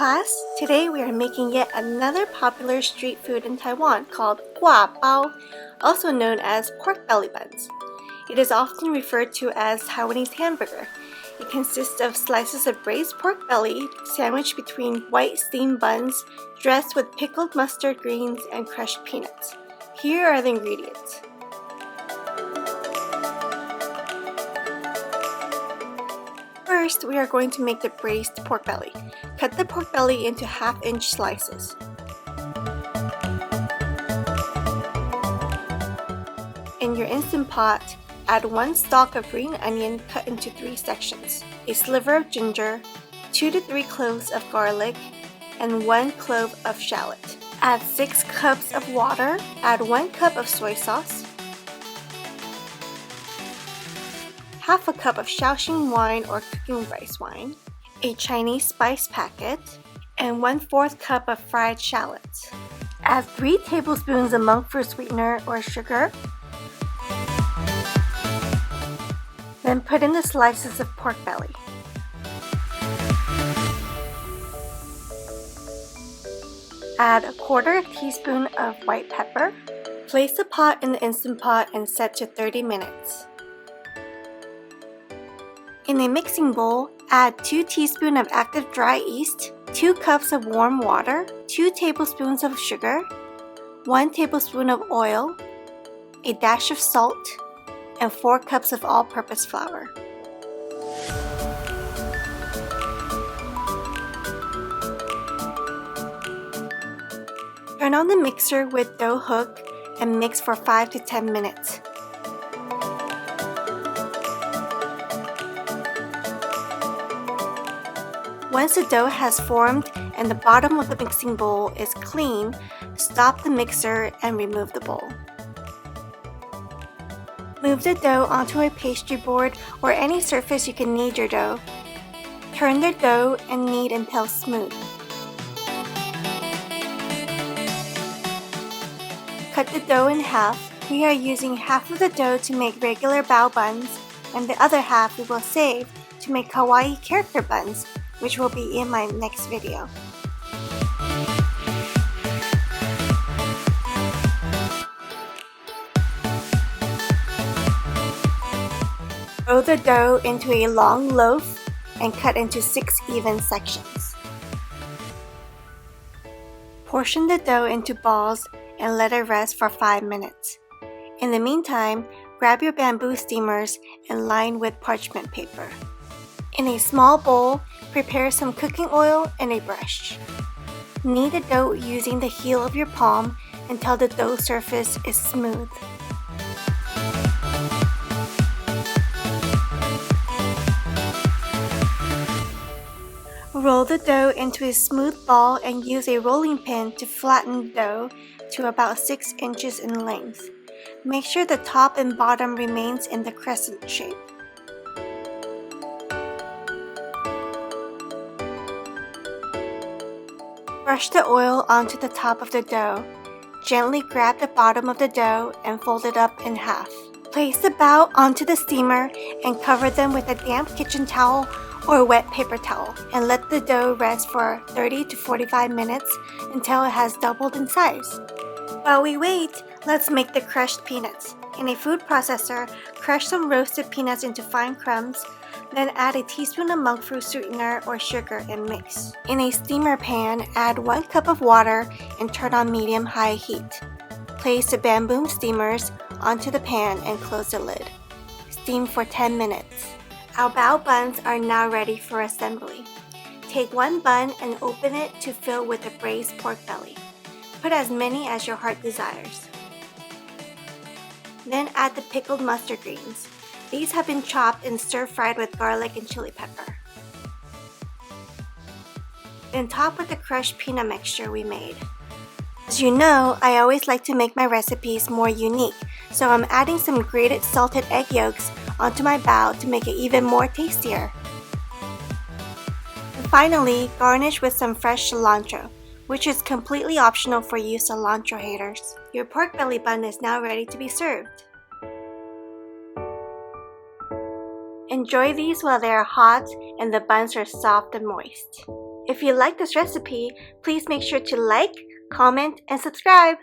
class! Today we are making yet another popular street food in Taiwan called Gua Bao, also known as pork belly buns. It is often referred to as Taiwanese hamburger. It consists of slices of braised pork belly sandwiched between white steamed buns dressed with pickled mustard greens and crushed peanuts. Here are the ingredients. First, we are going to make the braised pork belly. Cut the pork belly into half-inch slices. In your Instant Pot, add 1 stalk of green onion cut into 3 sections, a sliver of ginger, 2 to 3 cloves of garlic, and 1 clove of shallot. Add 6 cups of water, add 1 cup of soy sauce, half a cup of Shaoxing wine or cooking rice wine, a Chinese spice packet, and 1/4 cup of fried shallots. Add 3 tablespoons of monkfruit sweetener or sugar. Then put in the slices of pork belly. Add 1/4 teaspoon of white pepper. Place the pot in the Instant Pot and set to 30 minutes. In a mixing bowl, add 2 teaspoons of active dry yeast, 2 cups of warm water, 2 tablespoons of sugar, 1 tablespoon of oil, a dash of salt, and 4 cups of all-purpose flour. Turn on the mixer with dough hook and mix for 5 to 10 minutes. Once the dough has formed and the bottom of the mixing bowl is clean, stop the mixer and remove the bowl. Move the dough onto a pastry board or any surface you can knead your dough. Turn the dough and knead until smooth. Cut the dough in half. We are using half of the dough to make regular bao buns, and the other half we will save to make kawaii character buns, which will be in my next video. Roll the dough into a long loaf and cut into 6 even sections. Portion the dough into balls and let it rest for 5 minutes. In the meantime, grab your bamboo steamers and line with parchment paper. In a small bowl, prepare some cooking oil and a brush. Knead the dough using the heel of your palm until the dough surface is smooth. Roll the dough into a smooth ball and use a rolling pin to flatten the dough to about 6 inches in length. Make sure the top and bottom remains in the crescent shape. Brush the oil onto the top of the dough. Gently grab the bottom of the dough and fold it up in half. Place the bao onto the steamer and cover them with a damp kitchen towel or wet paper towel and let the dough rest for 30 to 45 minutes until it has doubled in size. While we wait, let's make the crushed peanuts. In a food processor, crush some roasted peanuts into fine crumbs, then add a teaspoon of monkfruit sweetener or sugar and mix. In a steamer pan, add 1 cup of water and turn on medium-high heat. Place the bamboo steamers onto the pan and close the lid. Steam for 10 minutes. Our bao buns are now ready for assembly. Take 1 bun and open it to fill with the braised pork belly. Put as many as your heart desires. Then add the pickled mustard greens. These have been chopped and stir-fried with garlic and chili pepper. Then top with the crushed peanut mixture we made. As you know, I always like to make my recipes more unique, so I'm adding some grated salted egg yolks onto my bao to make it even more tastier. And finally, garnish with some fresh cilantro, which is completely optional for you cilantro haters. Your pork belly bun is now ready to be served. Enjoy these while they are hot and the buns are soft and moist. If you like this recipe, please make sure to like, comment, and subscribe.